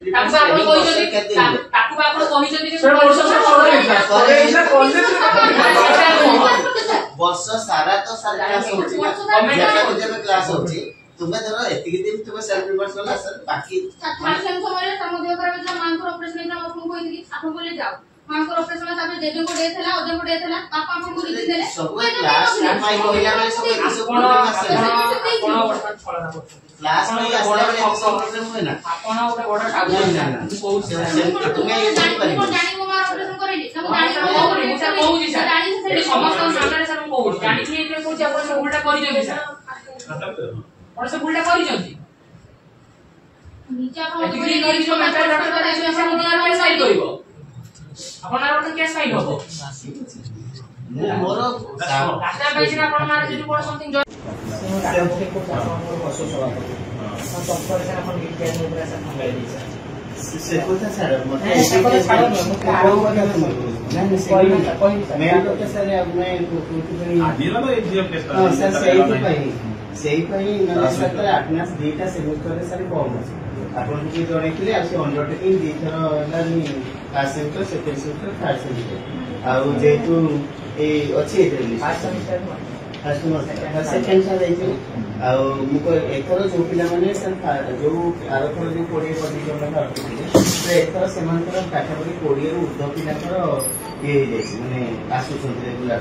ताकू आपण कहिसथि ताकू आपण कहिसथि जे वर्ष सारा तो सारा क्लास होची तुम्हें धरो एतिक दिन तुम्हें सेल्फ रिपोर्ट करला सर बाकी माध्यम समय समोदय कर मांकर ऑपरेशन में आपन कोइ कि आपन बोले जाओ मांकर ऑपरेशन ताबे जेजे को देथला ओजे को देथला पापा आपन को लिखि देले सब क्लास पाई होइला बेले सब सब क्लास में आसला बेले सब प्रॉब्लम होय ना आपण ओटे बडा टागु ना तुम्हें ये नहीं करी जानी को मार ऑपरेशन करेली सब जानी सर कहू जी सर एटी समस्त सामने सर कहू जानी कि एते को आपण सब उल्टा करि देबे सर और सब उल्टा करि जंती नीचे आपण एटी करि जो मेंटल डॉक्टर का देश में मुनिया में साइड करिवो आपण आरो केस फाइल होबो मोर रास्ता पैसे आपण मार जे कोन समथिंग से कोता सर मते मेन तो सर अब मैं आदिला तो एग्जाम टेस्ट सर सेही पई नमस्कार अटेंडेंस डेटा सेमेस्टर रे सर कम अछि आपण की जणे थिले आसी अंडरटेकिंग दी थर लानी class semester second semester third semester आ जेतु ए अछि फर्स्ट सेमेस्टर सेकेंड साल जाइए मुझे एथर जो पिला माने जो आरथर जो 20 प्रतिशत एथर से पाठापी 20 रू उर्ध पिलाकर ये माने आसुन रेगुलर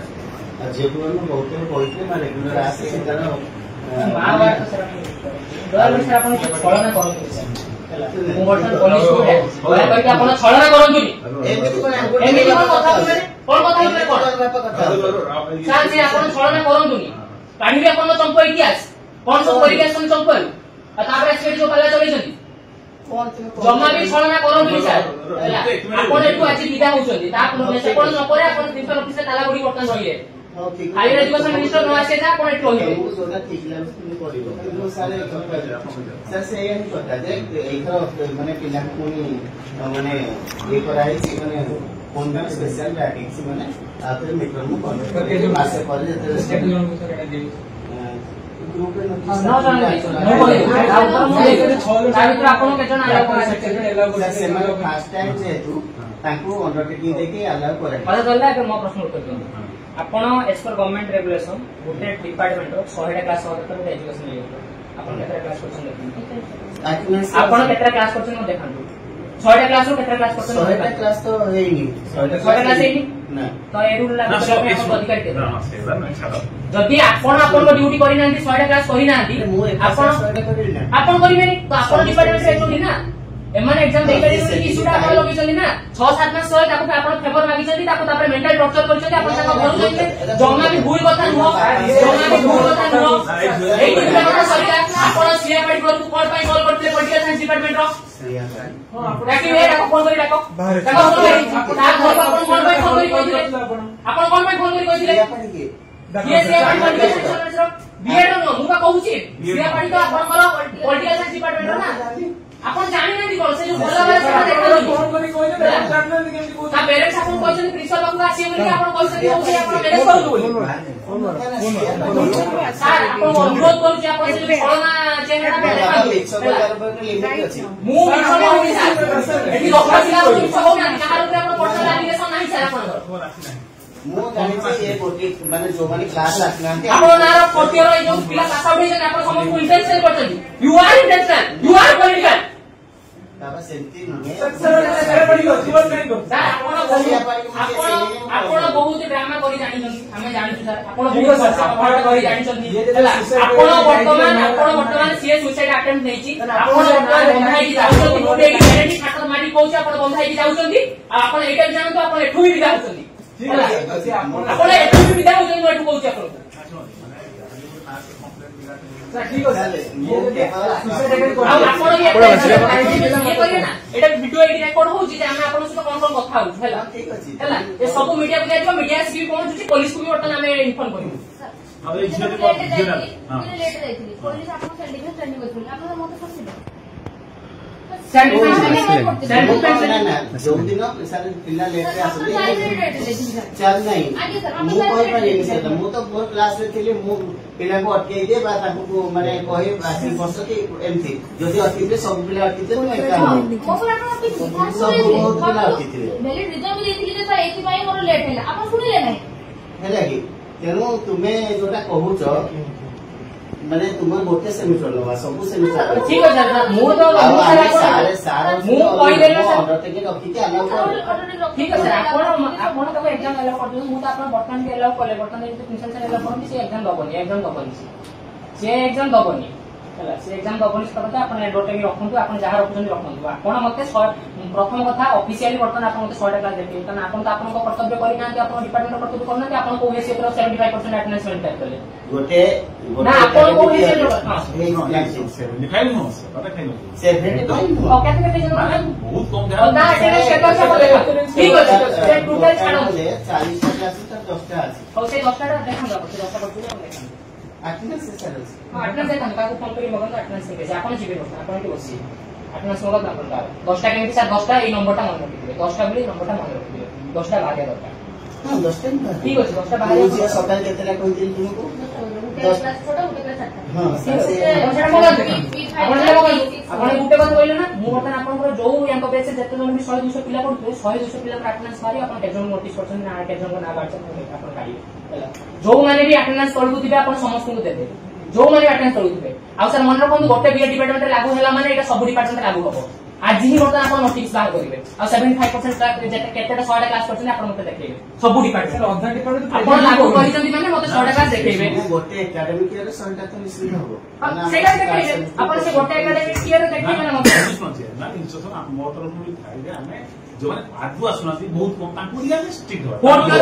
झील को बहुत कहते मैं रेगुलर आसे तार चंप इतिहास कौन सब परीक्षा चंप जो पाला चल जमा भी छलना करंतुनी सर आपण एटू आज विदा होउछन्ती ता से कोन न करे आपण प्रिंसिपल ऑफिस से ताला गुडी बर्तन रहिए हायर एजुकेशन मिनिस्टर न आसे जा कोन एटू होइबे वो सोना ठीक लाग तुम करिवो किलो सारे सर से यही पता जे एथर माने पिला कोनी माने ये कराई छि माने कोन का स्पेशल बैटिंग माने आपरे मित्र मु कांटेक्ट करके मासे कॉलेज जते स्टेट ग्रुप में न जाने आपण केजन आला कर से माने फर्स्ट टाइम जेतु ताको अंडरटेकिंग देके अलाउ करे पता चलला कि मो प्रश्न उत्तर दियो आपण एज पर गवर्नमेंट रेगुलेशन गोटे डिपार्टमेंट रो 100 टा क्लास होता तो एजुकेशन ले आपण केतरा क्लास करछन आपण केतरा क्लास करछन म देखांतु 100 टा क्लास रो केतरा क्लास करछन 100 टा क्लास तो हेइनी 100 टा क्लास हेइनी ना तो ए रूल लागू करबे आपण अधिकारी देबे जदि आपण आपण को ड्यूटी करि नांती 100 टा क्लास करि नांती आपण 100 टा करि ना आपण करिबेनी तो आपण डिपार्टमेंट से एतो ना एमाने एग्जाम देई परिबे कि इशूटा आपण लगे चली ना 6-7 मास सय ताको आपण फेवर मागी चली ताको तापर मेंटल टॉर्चर करछथि आपण ताको घर जाइले जमा भी भूल कथा नुहो एई दुटा कथा सरिया आपण सीए पार्टी को कोड पाई कॉल करते पॉलिटिकल साइंस डिपार्टमेंट रो सीए डाकी वे डाको फोन करी डाको ताको फोन करी ता घर आपण कोड पाई फोन करी कहिले आपण कोड पाई फोन करी कहिले ये सीए पार्टी पॉलिटिकल साइंस रो बीएड नो मुका कहूची सीए पार्टी तो आपण पॉलिटिकल साइंस डिपार्टमेंट रो ना आपण जानि नै कोन से जो भलो वाला सेवा देखा फोन करी कोइ ने जानन केमति को ता पेरेंट्स आपण कहछन प्रिंसिपल बाबू आसी बोली आपण कहछन होसी आपण मैनेज करू बोली सर आपण अनुरोध करू जे आपण से कोरोना चेहरा देखा लिमिट अछि मु मिछन होई सर एठी लोका पिला मिछ हो ना कहार ऊपर आपण पर्सनल एलिगेशन नाही सर आपण मु जानि से ये कोटी माने जो माने क्लास आसनांती आपण नार कोटी रो जो पिला पास आउट होई आपण समस्त इंटेंशन करछन you are intention you are political बाबा सेंटी नुने सर पडियो जीवन नहीं को सर आपण बहुत ड्रामा करी जानि हमें जानि सर आपण बहुत सपोर्ट करी जानि आपण वर्तमान सीए सुसाइड अटेम्प्ट नेची आपण वर्तमान बंधाई की जाउछन मोटे की गारंटी खातर मारी कहूछ आपण बंधाई की जाउछन आपण एटा जानतो आपण एठू भी जाउछन ठीक है आपण एठू भी जाउछन एठू कहूछ आपण सर ठीक हो जाले आपण ये करिए ना एटा वीडियो एडी रेकॉर्ड होउची जे हम आपण सहित कोन कोन कथा होउ हैला ठीक अछि हैला ए सब मीडिया को जाइबो मीडिया से भी पहुंचुची पुलिस को भी वर्तमान हमें इन्फॉर्म करियो अब एक झिले को लेट जाइथिली पुलिस आपण सेंडिंग ट्रेनिंग करथिल आपण मते फसिले सेल्फ ना ना जो दिन सर पिला लेट रे आसले चार्ज नहीं मु कहि पारिनी सर मु तो मोर क्लास रे थिले मु पिला को अटके दे बा ताको माने कहि आसी बस कि एमती जदी अतिले सब पिला अटके तो एका सब बहुत पिला अटके मेले रिजल्ट भी देथिले जे सर एथि पाई मोर लेट हैला आपण सुनिले नै हैला कि तेनु तुमे जोटा कहूच माने तुम गोटे सेमिस्टर लगा सब सेमिस्टर ठीक है सर मु तो सारे सारे मु कहि देले सर ऑर्डर टेके रखि के अलाउ ठीक है सर आपण तो एग्जाम अलाउ कर दो मु तो आपण वर्तमान के अलाउ करले वर्तमान जे प्रिंसिपल सर अलाउ करनी से एग्जाम दबनी से एग्जाम दबनी हला से एग्जाम दबनी करते आपण एडवर्ट के रखंतु आपण जहा रखुछन रखंतु आपण मते प्रथम कथा ऑफिशियली वर्तमान आपण मते 100 क्लास देते कारण आपण तो आपण को कर्तव्य करि ना आपण डिपार्टमेंट कर्तव्य करना कि आपण को ओएस क्षेत्र 75% अटेंडेंस मेंटेन करले गोटे ना आपण को ओएस क्षेत्र बहुत कम ना अटेंडेंस क्षेत्र से बोले ठीक है से टोटल छाड़ो 40 क्लास तक 10 टा আছে और से 10 टा देखन जाबो 10 टा करते हम अटेंडेंस से सर अटेंडेंस से काको फोन करी मगन अटेंडेंस से कैसे आपण जीवे आपण के बसी अटेंडेंस मगन आपण का 10 टा केमती सर 10 टा ए नंबरटा मन रखिबे 10 टा बोली नंबरटा मन रखिबे 10 टा भागे दरकार हां 10 टा ठीक अछि 10 टा भागे जे सकाल केतेला कहि दिन तुमको 10 क्लास छोटा उते क्लास 7 हां आपण गुटे बात कहले ना मु बतन आपण जो यांको बेस जते जन भी 100 200 पिला पडुते 100 200 पिला अटेंडेंस मारी आपण केजन नोटिस करछन ना केजन को ना बाचन आपण काढी जो माने भी अटेंडेंस करबु दिबे आपण समस्त को देबे जो माने अटेंडेंस करबुते आ सर मन रखन गोटे बीए डिपार्टमेंट लागू हैला माने एटा सब डिपार्टमेंट लागू हबो आज ही बर्तन आपण नोटिस बाहर करिवे आ 75% क्लास जेते केतेटा 100 टा क्लास करछन आपण मते देखैबे सब डिपार्टमेंट अधा डिपार्टमेंट आपण लागू करिसंती माने मते 100 टा क्लास देखैबे गोटे एकेडमिक ईयर 100 टा तो मिसली हबो सेटा देखैबे आपण से गोटे एकेडमिक ईयर देखैबे ना मते ना इंस्ट्रक्शन आप मोर तरफ भी थाई जे हमें जो माने आदु आसुनाती बहुत कम ताकू दिया में स्ट्रिक्ट हो कोड कर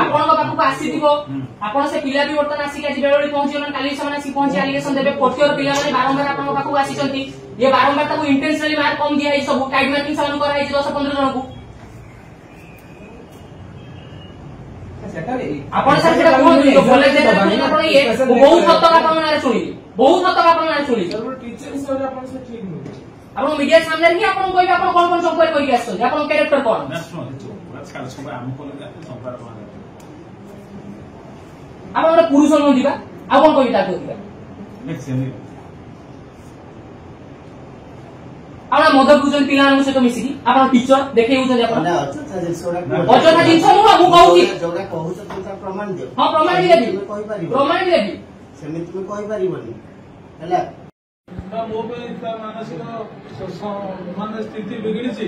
आपण को बापू आसी दिबो आपण से पिला भी वर्तन आसी के बेलोडी पहुंची मन काली समान आसी पहुंची एलिगेशन देबे फोर्थ पिला माने बारंबार आपण को बापू आसी चंती ये बारंबार ताको इंटेंशनली मार्क कम दिया है सब टाइम मार्किंग समान करा है 10 15 जन को आपण सर सेटा कोन दियो बोले जे आपण ये बहुत हद तक आपण माने सुनी बहुत हद तक आपण माने सुनी टीचर हिसाब आपण से ठीक नहीं आपण मीडिया सामने रही आपण कोई आपण कोन कोन संपर्क करि आछो आपण कैरेक्टर कोन ना सुनो आजकल सब हम को लगा संपर्क माने आपण पुरुष न दिबा आ कोन कहि ताको दिबा मैक्सिमम आपण मदर गुजन पिला न से तो मिसी आपण टीचर देखै उछ जे आपण अजथा जिंस मु कहूची जोरा कहूछ तो प्रमाण दियो हां प्रमाण भी देबी कहि पारिबो प्रमाण भी देबी सेमित तुम कहि पारिबोनी हला मो पे मानसिक मान स्थिति बिगड़ी से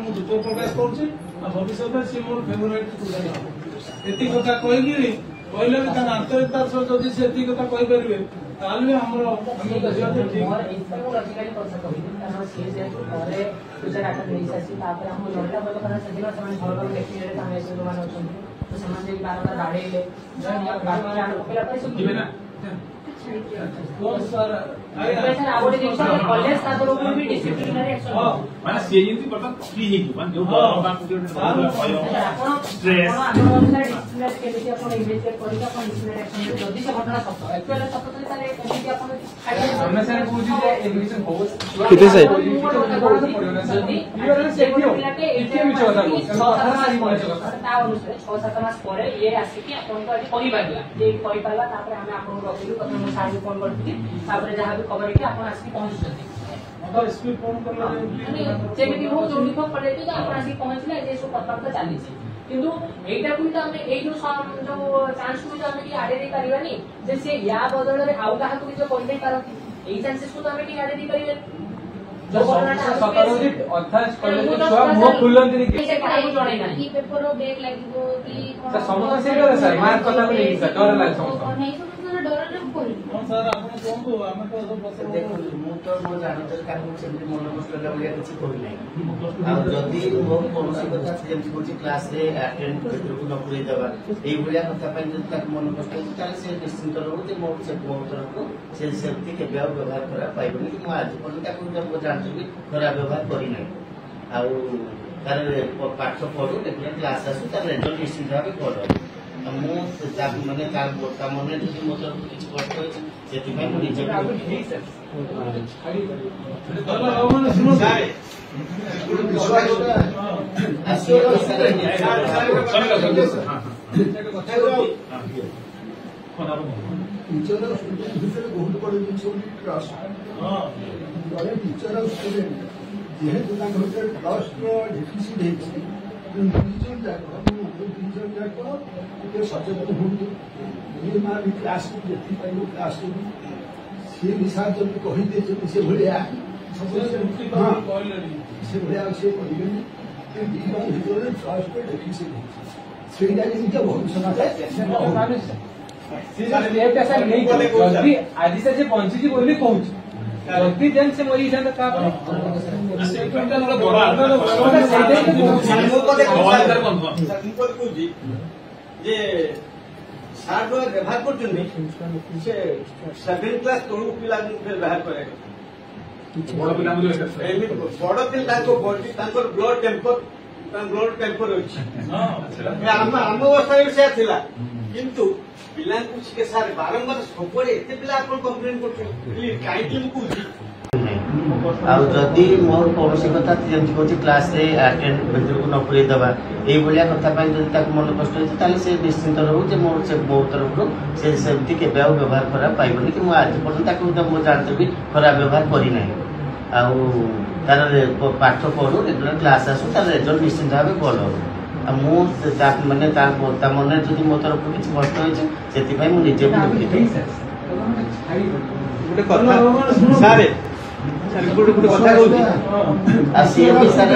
मु दुख प्रकाश करुच्ची भविष्य में सी मोर फेवरेट स्टूडेंट एति कथा कहि कहले भी तार आंतरिकतार सह जदि से एति कथा कहि परिबे ताले हमरो हम बुझिया ठीक और इसमें को लॉजिकली कर सकते हैं कारण सी से घरे टीचर आके नहीं ससी तापर हम लड़का बोल करना सदिन समान घर घर देखि रे हम ऐसे मान होछन तो समान जे बार बार गाड़ेले जन बार बार आन ओकेला पर सब दिबे ना कौन सर सर आवडे दिवस कॉलेज ता तो भी डिसिप्लिनरी एक्शन माने से जेंति बर्तन फ्री हे कि मान जो बात स्ट्रेस डिसिप्लिनरी के लिए अपन इन्वेस्टिगेट करिका अपन डिसिप्लिनरी एक्शन जल्दी से घटना सत्य एक्चुअली सत्य तो ताले केमिति अपन हमने सर पूछी जे एडमिशन हो कितने से ये आसी कि अपन को कहि पारला जे कहि पारला तापर हमें अपन रखिलु प्रथम साइड फोन करथि तापर जहां भी खबर कि अपन आसी पहुंच जति अगर स्पीड फोन करला जेमिति हो जो लिखो पड़े तो अपन आसी पहुंचले जे सो कथार्थ चाली छी किंतु एटा कुल तो हमें एई जो चांस को हमें कि आडे दे परिबानी जे से या बदल रे आउ काहा को जो कोइ पारती एई चांसेस को तो हमें कि आडे दे परिबे जो सकारात्मक अर्थात कॉलेज छुआ मो खुलंती से काहे जणै नाही की पेपर रो बैक लागिबो की सर समस्त से करे सर मार्क कथा को नहीं सर डर लाग समस्त नहीं समझना डर रे कोई हां सर आपण कोंतु हम तो सब बस देखो मु तो मो जानत काहू से मन कष्ट लागले किछि कोइ नै आ जदी मो कोनोसी कथा जेमति कोछि क्लास रे अटेंड करबो न करे दबा एई भलिया कथा पय जदी तक मन कष्ट होय ताले से निश्चित रहबो जे मो से मो तरफ से सेफ्टी के व्यवहार करा पाइबनी कि मो आज कोन ताकू जब जानछु कि खराब व्यवहार करि नै आ तार पाठ पढु देखले क्लास आसु तार रिजल्ट निश्चित भाबे पढो ମୁଁ ମାନେ ତା ମନରେ ଯଦି ମୋ ତରଫରୁ କିଛି କଷ୍ଟ ଅଛି ସେଥିପାଇଁ ମୁଁ ନିଜେ टीचर और स्टूडेंट भितर बहुत बड़ जिन ट्रस्ट जड़े टीचर और स्टूडेंट जेहेतु ट्रस्ट डेफिसीट जाक सचेतन हूँ ये माँ भी क्लास को देखी पाइल क्लास को सी हिसाब जब कहीदे से भाया से भाया सी कहे ट्रस्ट डेफिसीट से भविष्य ଆଜି ସେ ବଞ୍ଚିଛି ବୋଲି କହୁଛି ଯଦି ଯେନ୍ ସେ ମରି ଯାଇଥାନ୍ତା ତାପରେ ଯେ ସାର୍ ବ୍ୟବହାର କରୁଛନ୍ତି ସେ 7 କ୍ଲାସ ତଳକୁ ପିଲାଙ୍କୁ ବ୍ୟବହାର କରିବା ବଡ ପିଲା ତାଙ୍କର ବ୍ଲଡ ଟେମ୍ପର ଅଛି ଆମ ଅବସ୍ଥାରେ ବି ସେୟା ଥିଲା କିନ୍ତୁ ପିଲାଙ୍କୁ ଟିକେ ସାର୍ ବାରମ୍ବାର ସବୁବେଳେ ଏତେ ପିଲା ଆପଣ କମ୍ପ୍ଲେନ କରୁଛନ୍ତି କାହିଁକି ମୁଁ କହୁଛି ଆଉ ଯଦି ମୋର କୌଣସି କଥା ଯେମିତି କହୁଛି କ୍ଲାସରେ ଆଟେଣ୍ଡ ଭିତରକୁ ନ ପୁରେଇ ଦେବା ଏଇଭଳିଆ କଥା ପାଇଁ ଯଦି ତାକୁ ମନ କଷ୍ଟ ହେଇଛି ତାହେଲେ ସେ ନିଶ୍ଚିନ୍ତ ରହୁ ଯେ ମୋ ତରଫରୁ ସେ ସେମିତି କେବେ ଆଉ ବ୍ୟବହାର ଖରାପ ପାଇବନି କି ମୁଁ ଆଜି ପର୍ଯ୍ୟନ୍ତ ତାକୁ ମୁଁ ଜାଣିଥିବି ଖରାପ ବ୍ୟବହାର କରିନାହିଁ ଆଉ ତାର ପାଠ ପଢୁ ରେଗୁଲାର କ୍ଲାସ ଆସୁ ତାର ରେଜଲ୍ଟ ନିଶ୍ଚିନ୍ତ ଭାବେ ଭଲ ହବ ଆଉ ମୁଁ ମାନେ ତା ମନରେ ଯଦି ମୋ ତରଫରୁ କିଛି କଷ୍ଟ ହେଇଛି ସେଥିପାଇଁ ମୁଁ ନିଜେ ବି ଦୁଃଖିତ ଗୋଟେ କଥା ସାର୍ ଗୋଟେ କଥା କହୁଛି ଆଉ ସିଏ ବି ସାର୍